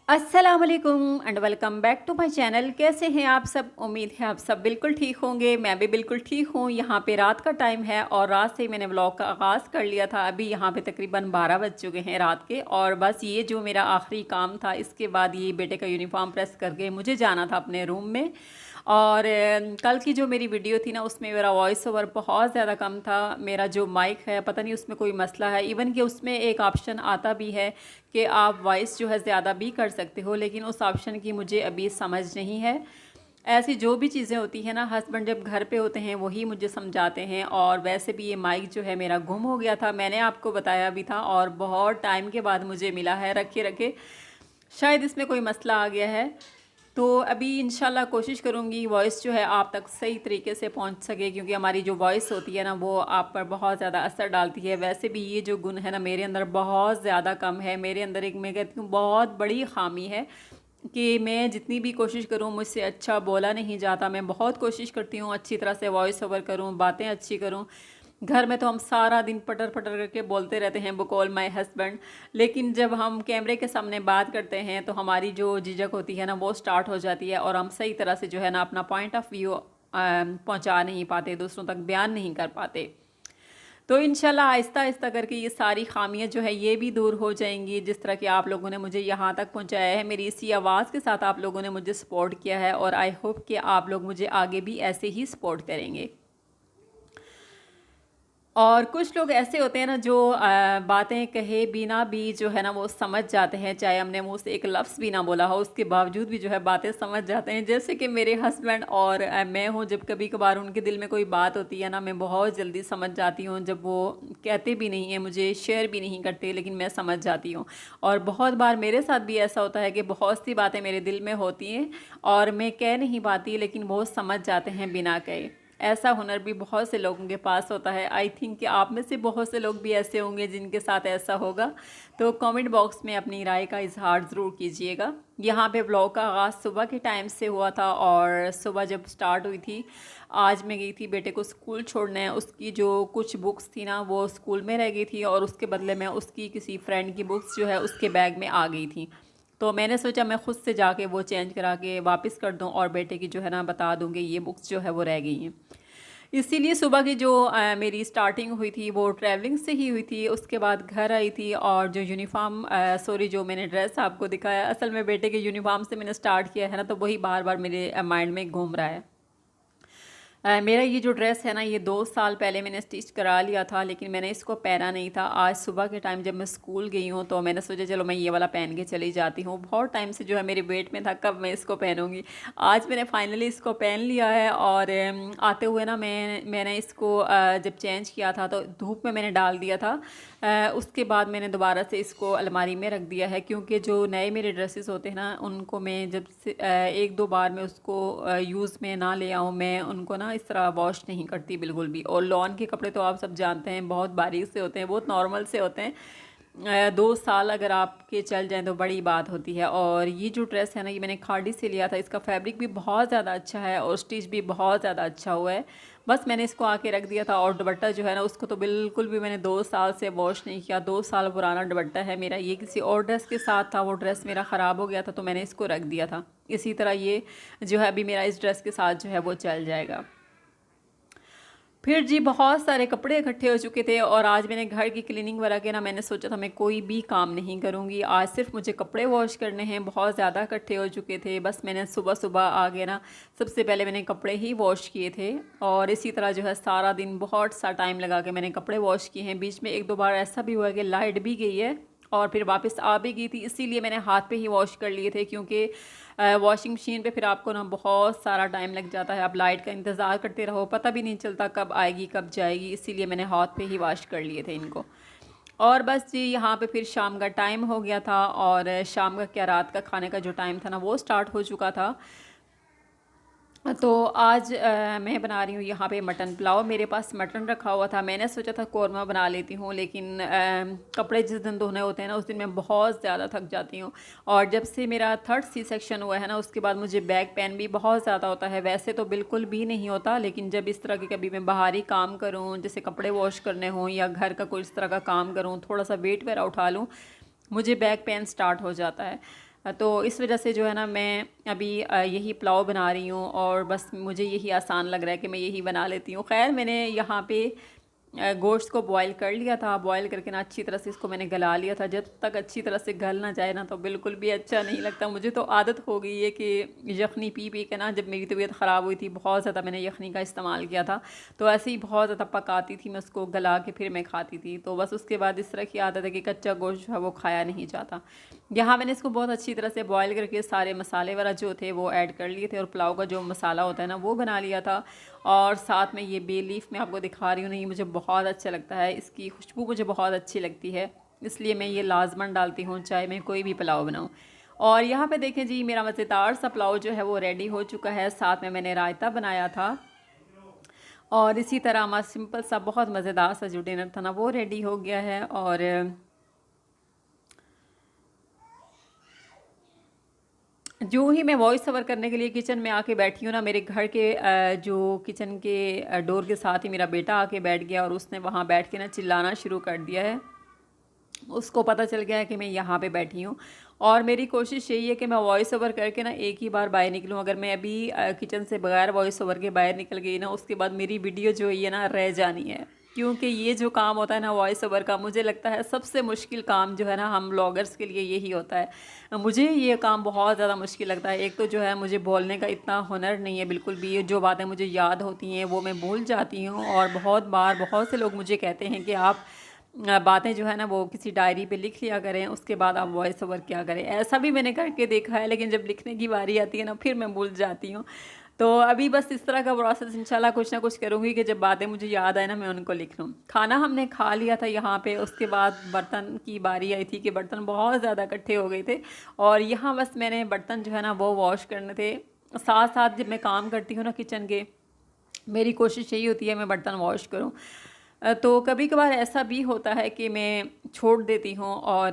अस्सलाम वालेकुम and welcome back to my channel. कैसे हैं आप सब? उम्मीद है आप सब बिल्कुल ठीक होंगे। मैं भी बिल्कुल ठीक हूँ। यहाँ पे रात का टाइम है और रात से ही मैंने व्लॉग का आगाज़ कर लिया था। अभी यहाँ पे तकरीबन 12 बज चुके हैं रात के और बस ये जो मेरा आखिरी काम था, इसके बाद ये बेटे का यूनिफॉर्म प्रेस करके मुझे जाना था अपने रूम में। और कल की जो मेरी वीडियो थी ना, उसमें मेरा वॉइस ओवर बहुत ज़्यादा कम था। मेरा जो माइक है पता नहीं उसमें कोई मसला है। इवन कि उसमें एक ऑप्शन आता भी है कि आप वॉइस जो है ज़्यादा भी कर सकते हो, लेकिन उस ऑप्शन की मुझे अभी समझ नहीं है। ऐसी जो भी चीज़ें होती हैं ना, हस्बैंड जब घर पे होते हैं वही मुझे समझाते हैं। और वैसे भी ये माइक जो है मेरा गुम हो गया था, मैंने आपको बताया भी था और बहुत टाइम के बाद मुझे मिला है रखे रखे। शायद इसमें कोई मसला आ गया है, तो अभी इंशाल्लाह कोशिश करूँगी वॉइस जो है आप तक सही तरीके से पहुंच सके, क्योंकि हमारी जो वॉइस होती है ना वो आप पर बहुत ज़्यादा असर डालती है। वैसे भी ये जो गुण है ना मेरे अंदर बहुत ज़्यादा कम है। मेरे अंदर एक, मैं कहती हूँ, बहुत बड़ी ख़ामी है कि मैं जितनी भी कोशिश करूँ मुझसे अच्छा बोला नहीं जाता। मैं बहुत कोशिश करती हूँ अच्छी तरह से वॉइस ओवर करूँ, बातें अच्छी करूँ। घर में तो हम सारा दिन पटर पटर करके बोलते रहते हैं, बकौल माय हस्बैंड। लेकिन जब हम कैमरे के सामने बात करते हैं तो हमारी जो झिझक होती है ना वो स्टार्ट हो जाती है और हम सही तरह से जो है ना अपना पॉइंट ऑफ व्यू पहुंचा नहीं पाते, दूसरों तक बयान नहीं कर पाते। तो इंशाल्लाह आहिस्ता आहिस्ता करके ये सारी खामियां जो है ये भी दूर हो जाएंगी। जिस तरह कि आप लोगों ने मुझे यहाँ तक पहुँचाया है, मेरी इसी आवाज़ के साथ आप लोगों ने मुझे सपोर्ट किया है और आई होप कि आप लोग मुझे आगे भी ऐसे ही सपोर्ट करेंगे। और कुछ लोग ऐसे होते हैं ना जो बातें कहे बिना भी जो है ना वो समझ जाते हैं, चाहे हमने मुंह से एक लफ्ज़ भी ना बोला हो उसके बावजूद भी जो है बातें समझ जाते हैं। जैसे कि मेरे हस्बैंड और मैं हूँ, जब कभी कभार उनके दिल में कोई बात होती है ना, मैं बहुत जल्दी समझ जाती हूँ। जब वो कहते भी नहीं है, मुझे शेयर भी नहीं करते, लेकिन मैं समझ जाती हूँ। और बहुत बार मेरे साथ भी ऐसा होता है कि बहुत सी बातें मेरे दिल में होती हैं और मैं कह नहीं पाती, लेकिन वो समझ जाते हैं बिना कहे। ऐसा हुनर भी बहुत से लोगों के पास होता है। आई थिंक कि आप में से बहुत से लोग भी ऐसे होंगे जिनके साथ ऐसा होगा। तो कमेंट बॉक्स में अपनी राय का इजहार ज़रूर कीजिएगा। यहाँ पे ब्लॉग का आगाज़ सुबह के टाइम से हुआ था और सुबह जब स्टार्ट हुई थी, आज मैं गई थी बेटे को स्कूल छोड़ने। उसकी जो कुछ बुक्स थी ना वो स्कूल में रह गई थी और उसके बदले में उसकी किसी फ्रेंड की बुक्स जो है उसके बैग में आ गई थी। तो मैंने सोचा मैं ख़ुद से जाके वो चेंज करा के वापस कर दूं और बेटे की जो है ना बता दूंगी ये बुक्स जो है वो रह गई हैं। इसीलिए सुबह की जो मेरी स्टार्टिंग हुई थी वो ट्रैवलिंग से ही हुई थी। उसके बाद घर आई थी और जो यूनिफॉर्म सॉरी जो मैंने ड्रेस आपको दिखाया, असल में बेटे के यूनिफॉर्म से मैंने स्टार्ट किया है ना, तो वही बार बार मेरे माइंड में घूम रहा है। मेरा ये जो ड्रेस है ना ये 2 साल पहले मैंने स्टिच करा लिया था, लेकिन मैंने इसको पहना नहीं था। आज सुबह के टाइम जब मैं स्कूल गई हूँ तो मैंने सोचा चलो मैं ये वाला पहन के चली जाती हूँ। बहुत टाइम से जो है मेरे वेट में था कब मैं इसको पहनूंगी। आज मैंने फाइनली इसको पहन लिया है और आते हुए ना मैंने इसको जब चेंज किया था तो धूप में मैंने डाल दिया था। उसके बाद मैंने दोबारा से इसको अलमारी में रख दिया है, क्योंकि जो नए मेरे ड्रेसेस होते हैं ना उनको मैं जब से एक दो बार में उसको यूज़ में ना ले आऊँ, मैं उनको ना इस तरह वॉश नहीं करती बिल्कुल भी। और लॉन के कपड़े तो आप सब जानते हैं बहुत बारीक से होते हैं, बहुत नॉर्मल से होते हैं। 2 साल अगर आपके चल जाएं तो बड़ी बात होती है। और ये जो ड्रेस है ना ये मैंने खाड़ी से लिया था। इसका फैब्रिक भी बहुत ज़्यादा अच्छा है और स्टिच भी बहुत ज़्यादा अच्छा हुआ है। बस मैंने इसको आके रख दिया था और दुपट्टा जो है ना उसको तो बिल्कुल भी मैंने 2 साल से वॉश नहीं किया। 2 साल पुराना दुपट्टा है मेरा। ये किसी और ड्रेस के साथ था, वो ड्रेस मेरा ख़राब हो गया था तो मैंने इसको रख दिया था। इसी तरह ये जो है अभी मेरा इस ड्रेस के साथ जो है वो चल जाएगा। फिर जी बहुत सारे कपड़े इकट्ठे हो चुके थे और आज मैंने घर की क्लीनिंग वगैरह के ना मैंने सोचा था मैं कोई भी काम नहीं करूँगी, आज सिर्फ मुझे कपड़े वॉश करने हैं। बहुत ज़्यादा इकट्ठे हो चुके थे। बस मैंने सुबह सुबह आगे ना सबसे पहले मैंने कपड़े ही वॉश किए थे और इसी तरह जो है सारा दिन बहुत सा टाइम लगा के मैंने कपड़े वॉश किए हैं। बीच में एक दो बार ऐसा भी हुआ कि लाइट भी गई है और फिर वापस आ भी गई थी, इसीलिए मैंने हाथ पे ही वॉश कर लिए थे, क्योंकि वॉशिंग मशीन पे फिर आपको ना बहुत सारा टाइम लग जाता है। आप लाइट का इंतज़ार करते रहो, पता भी नहीं चलता कब आएगी कब जाएगी, इसीलिए मैंने हाथ पे ही वॉश कर लिए थे इनको। और बस जी यहाँ पे फिर शाम का टाइम हो गया था और शाम का क्या रात का खाने का जो टाइम था ना वो स्टार्ट हो चुका था। तो आज मैं बना रही हूँ यहाँ पे मटन पुलाव। मेरे पास मटन रखा हुआ था, मैंने सोचा था कौरमा बना लेती हूँ, लेकिन कपड़े जिस दिन धोने होते हैं ना उस दिन मैं बहुत ज़्यादा थक जाती हूँ। और जब से मेरा 3rd C-सेक्शन हुआ है ना उसके बाद मुझे बैक पेन भी बहुत ज़्यादा होता है। वैसे तो बिल्कुल भी नहीं होता, लेकिन जब इस तरह के कभी मैं बाहरी काम करूँ, जैसे कपड़े वॉश करने हों या घर का कोई इस तरह का काम करूँ, थोड़ा सा वेट वगैरह उठा लूँ, मुझे बैक पेन स्टार्ट हो जाता है। तो इस वजह से जो है ना मैं अभी यही पुलाव बना रही हूँ और बस मुझे यही आसान लग रहा है कि मैं यही बना लेती हूँ। खैर मैंने यहाँ पे गोश्त को बॉईल कर लिया था। बॉईल करके ना अच्छी तरह से इसको मैंने गला लिया था। जब तक अच्छी तरह से गल ना जाए ना तो बिल्कुल भी अच्छा नहीं लगता। मुझे तो आदत हो गई है कि यखनी पी पी के ना, जब मेरी तबीयत ख़राब हुई थी बहुत ज़्यादा मैंने यखनी का इस्तेमाल किया था, तो ऐसे ही बहुत ज़्यादा पकाती थी मैं उसको, गला के फिर मैं खाती थी। तो बस उसके बाद इस तरह की आदत है कि कच्चा गोश्त जो है वो खाया नहीं जाता। यहाँ मैंने इसको बहुत अच्छी तरह से बॉईल करके सारे मसाले वगैरह जो थे वो ऐड कर लिए थे और पुलाव का जो मसाला होता है ना वो बना लिया था। और साथ में ये बे लीफ मैं आपको दिखा रही हूँ, नहीं मुझे बहुत अच्छा लगता है, इसकी खुशबू मुझे बहुत अच्छी लगती है, इसलिए मैं ये लाजमन डालती हूँ चाहे मैं कोई भी पुलाव बनाऊँ। और यहाँ पे देखें जी, मेरा मज़ेदार सा पुलाव जो है वो रेडी हो चुका है। साथ में मैंने रायता बनाया था और इसी तरह हमारा सिंपल सा बहुत मज़ेदार सा जो डिनर था ना वो रेडी हो गया है। और जो ही मैं वॉइस ओवर करने के लिए किचन में आके बैठी हूँ ना, मेरे घर के जो किचन के डोर के साथ ही मेरा बेटा आके बैठ गया और उसने वहाँ बैठ के ना चिल्लाना शुरू कर दिया है। उसको पता चल गया है कि मैं यहाँ पे बैठी हूँ और मेरी कोशिश यही है कि मैं वॉइस ओवर करके ना एक ही बार बाहर निकलूँ। अगर मैं अभी किचन से बगैर वॉइस ओवर के बाहर निकल गई ना, उसके बाद मेरी वीडियो जो है ना रह जानी है। क्योंकि ये जो काम होता है ना वॉइस ओवर का, मुझे लगता है सबसे मुश्किल काम जो है ना हम ब्लॉगर्स के लिए यही होता है। मुझे ये काम बहुत ज़्यादा मुश्किल लगता है। एक तो जो है मुझे बोलने का इतना हुनर नहीं है बिल्कुल भी, जो बातें मुझे याद होती हैं वो मैं भूल जाती हूँ। और बहुत बार बहुत से लोग मुझे कहते हैं कि आप बातें जो है ना वो किसी डायरी पे लिख लिया करें, उसके बाद आप वॉइस ओवर क्या करें। ऐसा भी मैंने करके देखा है, लेकिन जब लिखने की बारी आती है ना फिर मैं भूल जाती हूँ। तो अभी बस इस तरह का प्रोसेस इंशाल्लाह कुछ ना कुछ करूँगी कि जब बातें मुझे याद आए ना मैं उनको लिख लूँ। खाना हमने खा लिया था यहाँ पे, उसके बाद बर्तन की बारी आई थी कि बर्तन बहुत ज़्यादा इकट्ठे हो गए थे और यहाँ बस मैंने बर्तन जो है ना वो वॉश करने थे। साथ साथ जब मैं काम करती हूँ ना किचन के, मेरी कोशिश यही होती है मैं बर्तन वॉश करूँ। तो कभी कभार ऐसा भी होता है कि मैं छोड़ देती हूँ और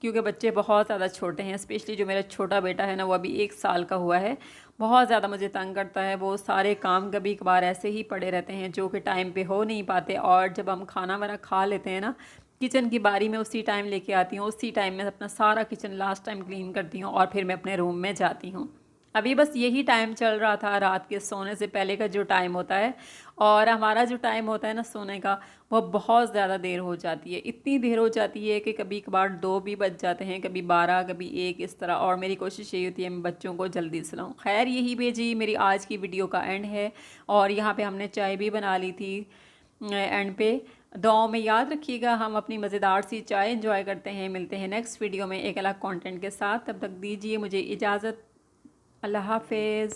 क्योंकि बच्चे बहुत ज़्यादा छोटे हैं, स्पेशली जो मेरा छोटा बेटा है ना वो अभी 1 साल का हुआ है, बहुत ज़्यादा मुझे तंग करता है। वो सारे काम कभी कभार ऐसे ही पड़े रहते हैं जो कि टाइम पे हो नहीं पाते। और जब हम खाना वाना खा लेते हैं ना, किचन की बारी में उसी टाइम लेके आती हूँ, उसी टाइम में अपना सारा किचन लास्ट टाइम क्लीन करती हूँ और फिर मैं अपने रूम में जाती हूँ। अभी बस यही टाइम चल रहा था रात के सोने से पहले का जो टाइम होता है, और हमारा जो टाइम होता है ना सोने का, वो बहुत ज़्यादा देर हो जाती है। इतनी देर हो जाती है कि कभी कभार 2 भी बज जाते हैं, कभी 12, कभी 1 इस तरह। और मेरी कोशिश यही होती है मैं बच्चों को जल्दी सुलाऊँ। खैर यही भेजी मेरी आज की वीडियो का एंड है। और यहाँ पे हमने चाय भी बना ली थी एंड पे। दुआओं में याद रखिएगा। हम अपनी मज़ेदार सी चाय एंजॉय करते हैं। मिलते हैं नेक्स्ट वीडियो में एक अलग कंटेंट के साथ। तब तक दीजिए मुझे इजाज़त। अल्लाह हाफिज़।